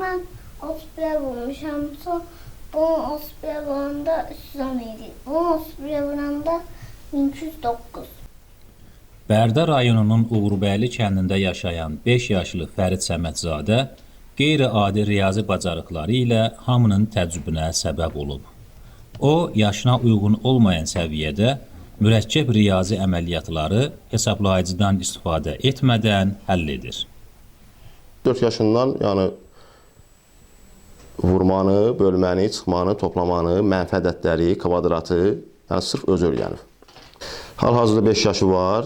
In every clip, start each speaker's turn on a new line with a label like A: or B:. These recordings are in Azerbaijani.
A: mən 31 vurmuşam. Bunun 31 vuranda 310 idi. Bunun 31 vuranda 1209.
B: Bərdə rayonunun Uğurbəyli kəndində yaşayan 5 yaşlı Fərid Səmədzadə qeyri-adi riyazi bacarıqları ilə hamının təəccübünə səbəb olub. O, yaşına uyğun olmayan səviyyədə mürəkkəb riyazi əməliyyatları hesablayıcıdan istifadə etmədən həll edir.
C: 4 yaşından vurmanı, bölməni, çıxmanı, toplamanı, mənfi ədədləri, kvadratı sırf özü öyrənib. Hal-hazırda 5 yaşı var.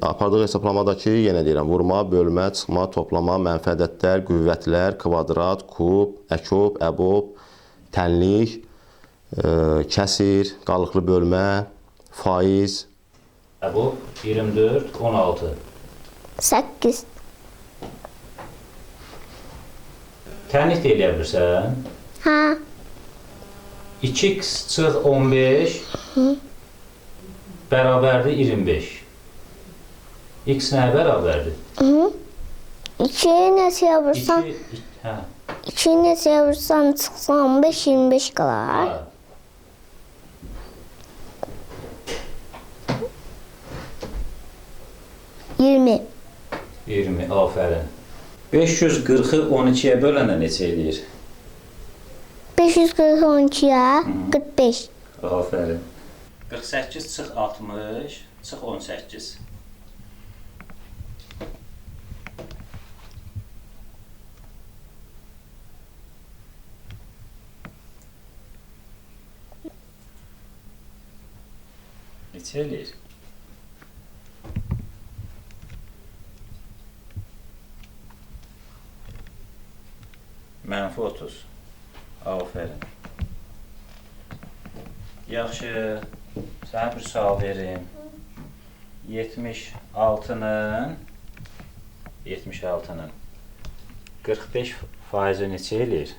C: Apardığı hesablamadakı, yenə deyirəm, vurma, bölmə, çıxma, toplama, mənfi ədədlər, qüvvətlər, kvadrat, kub, əkob, əbob, tənlik, kəsir, qalıqlı bölmə, faiz.
B: Əbob 24, 16.
A: 8.
B: Tənlik də eləyə bilirsən?
A: Hə.
B: 2x çıx 15 bərabərdir 25. X nəyə bərabərdir?
A: 2'yi neçəyə vursan? 2'yi neçəyə vursan çıxsa 15, 25 qalar. 20.
B: 20, afərin. 540'ı 12'yə böləndə neçə eləyir?
A: 540 12'yə 45.
B: Afərin. 48 çıx 60, çıx 18. Neçə eləyir? Mənfi 30. Afərin. Yaxşı, sənə bir sual verim. 76'nın 45 faizi neçə eləyir?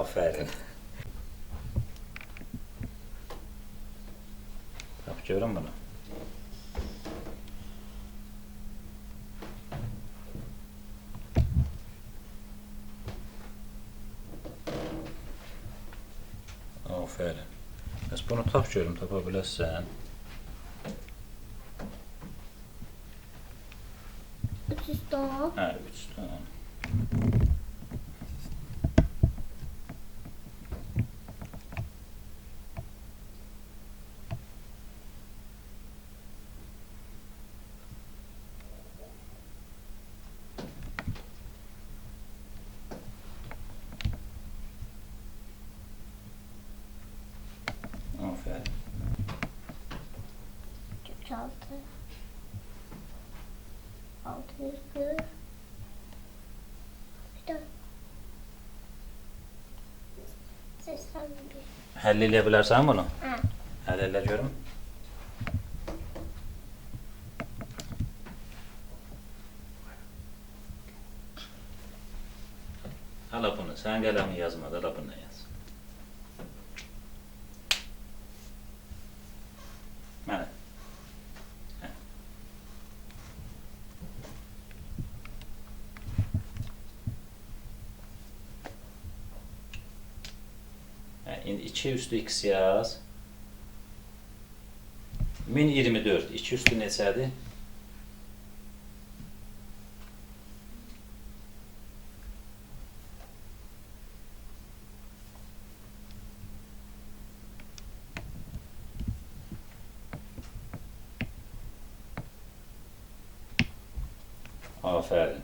B: Afərin. Yap, görün bunu. Afərin. Bəs bunu tap görüm, tapa bilərsən.
A: 300 ton.
B: Hə, 3 ton. Afərin.
A: 46. 640. Bir de 81.
B: Həll eləyə bilərsən bunu?
A: Hə.
B: Həll elə görüm. Hala bunu, sən qələmi yazmadı, hala bunu yaz. Mənə. İndi 2 üstü x yaz. 1024. 2 üstü neçədir? Afərin.